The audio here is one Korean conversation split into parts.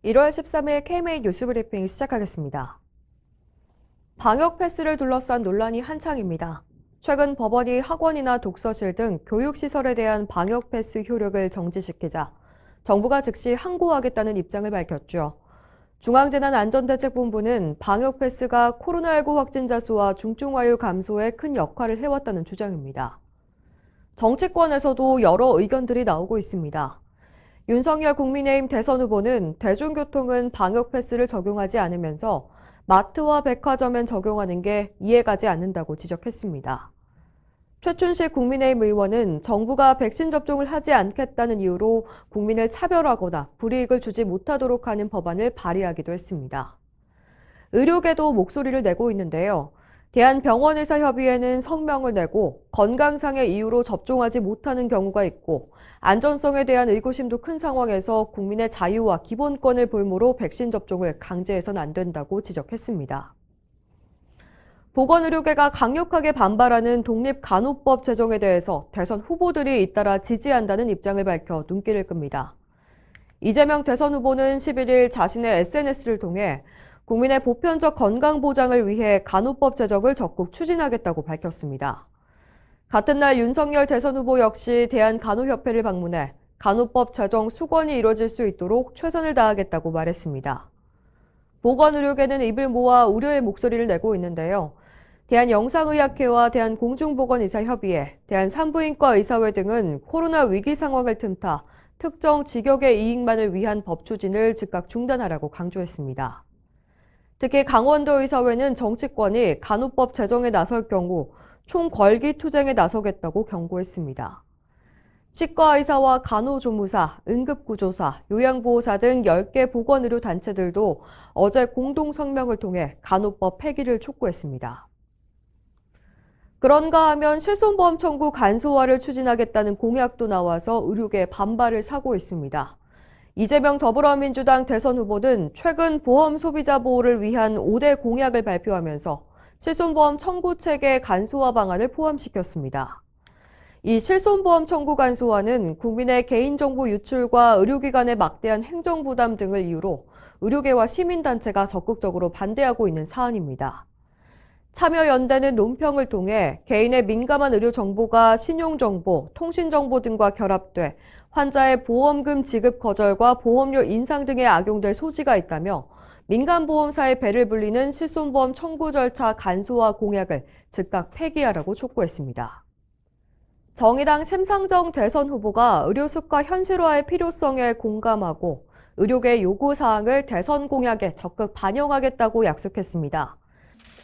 1월 13일 KMA 뉴스 브리핑 시작하겠습니다. 방역 패스를 둘러싼 논란이 한창입니다. 최근 법원이 학원이나 독서실 등 교육시설에 대한 방역 패스 효력을 정지시키자 정부가 즉시 항고하겠다는 입장을 밝혔죠. 중앙재난안전대책본부는 방역 패스가 코로나19 확진자 수와 중증화율 감소에 큰 역할을 해왔다는 주장입니다. 정치권에서도 여러 의견들이 나오고 있습니다. 윤석열 국민의힘 대선 후보는 대중교통은 방역 패스를 적용하지 않으면서 마트와 백화점엔 적용하는 게 이해가지 않는다고 지적했습니다. 최춘식 국민의힘 의원은 정부가 백신 접종을 하지 않겠다는 이유로 국민을 차별하거나 불이익을 주지 못하도록 하는 법안을 발의하기도 했습니다. 의료계도 목소리를 내고 있는데요. 대한병원의사협의회는 성명을 내고 건강상의 이유로 접종하지 못하는 경우가 있고 안전성에 대한 의구심도 큰 상황에서 국민의 자유와 기본권을 볼모로 백신 접종을 강제해서는 안 된다고 지적했습니다. 보건의료계가 강력하게 반발하는 독립간호법 제정에 대해서 대선 후보들이 잇따라 지지한다는 입장을 밝혀 눈길을 끕니다. 이재명 대선 후보는 11일 자신의 SNS를 통해 국민의 보편적 건강 보장을 위해 간호법 제정을 적극 추진하겠다고 밝혔습니다. 같은 날 윤석열 대선 후보 역시 대한간호협회를 방문해 간호법 제정 수건이 이뤄질 수 있도록 최선을 다하겠다고 말했습니다. 보건의료계는 입을 모아 우려의 목소리를 내고 있는데요. 대한영상의학회와 대한공중보건의사협의회, 대한산부인과의사회 등은 코로나 위기 상황을 틈타 특정 직역의 이익만을 위한 법 추진을 즉각 중단하라고 강조했습니다. 특히 강원도의사회는 정치권이 간호법 제정에 나설 경우 총궐기 투쟁에 나서겠다고 경고했습니다. 치과의사와 간호조무사, 응급구조사, 요양보호사 등 10개 보건의료 단체들도 어제 공동 성명을 통해 간호법 폐기를 촉구했습니다. 그런가 하면 실손보험 청구 간소화를 추진하겠다는 공약도 나와서 의료계 반발을 사고 있습니다. 이재명 더불어민주당 대선 후보는 최근 보험 소비자 보호를 위한 5대 공약을 발표하면서 실손보험 청구 체계 간소화 방안을 포함시켰습니다. 이 실손보험 청구 간소화는 국민의 개인정보 유출과 의료기관의 막대한 행정부담 등을 이유로 의료계와 시민단체가 적극적으로 반대하고 있는 사안입니다. 참여연대는 논평을 통해 개인의 민감한 의료 정보가 신용정보, 통신정보 등과 결합돼 환자의 보험금 지급 거절과 보험료 인상 등에 악용될 소지가 있다며 민간보험사의 배를 불리는 실손보험 청구 절차 간소화 공약을 즉각 폐기하라고 촉구했습니다. 정의당 심상정 대선 후보가 의료수가 현실화의 필요성에 공감하고 의료계 요구사항을 대선 공약에 적극 반영하겠다고 약속했습니다.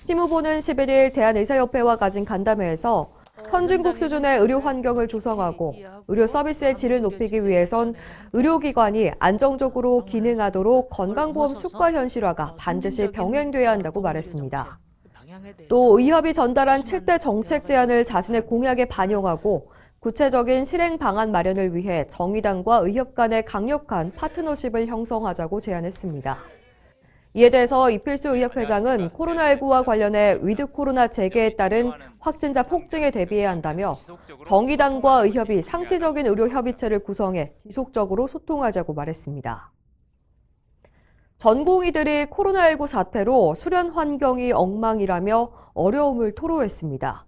심 후보는 11일 대한의사협회와 가진 간담회에서 선진국 수준의 의료 환경을 조성하고 의료 서비스의 질을 높이기 위해선 의료기관이 안정적으로 기능하도록 건강보험 수가 현실화가 반드시 병행돼야 한다고 말했습니다. 또 의협이 전달한 7대 정책 제안을 자신의 공약에 반영하고 구체적인 실행 방안 마련을 위해 정의당과 의협 간의 강력한 파트너십을 형성하자고 제안했습니다. 이에 대해서 이필수 의협회장은 코로나19와 관련해 위드 코로나 재개에 따른 확진자 폭증에 대비해야 한다며 정의당과 의협이 상시적인 의료 협의체를 구성해 지속적으로 소통하자고 말했습니다. 전공의들이 코로나19 사태로 수련 환경이 엉망이라며 어려움을 토로했습니다.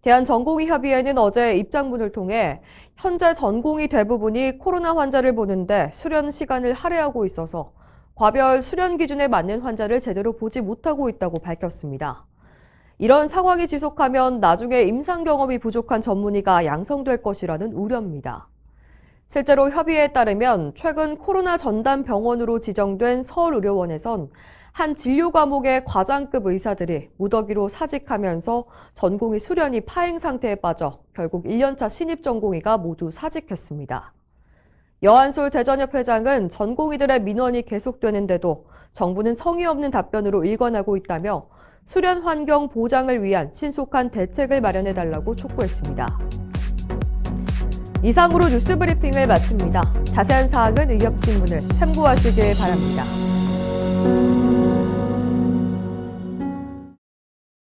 대한전공의협의회는 어제 입장문을 통해 현재 전공의 대부분이 코로나 환자를 보는데 수련 시간을 할애하고 있어서 과별 수련 기준에 맞는 환자를 제대로 보지 못하고 있다고 밝혔습니다. 이런 상황이 지속하면 나중에 임상 경험이 부족한 전문의가 양성될 것이라는 우려입니다. 실제로 협의회에 따르면 최근 코로나 전담 병원으로 지정된 서울의료원에선 한 진료 과목의 과장급 의사들이 무더기로 사직하면서 전공의 수련이 파행 상태에 빠져 결국 1년차 신입 전공의가 모두 사직했습니다. 여한솔 대전협회장은 전공의들의 민원이 계속되는데도 정부는 성의 없는 답변으로 일관하고 있다며 수련 환경 보장을 위한 신속한 대책을 마련해달라고 촉구했습니다. 이상으로 뉴스 브리핑을 마칩니다. 자세한 사항은 의협신문을 참고하시길 바랍니다.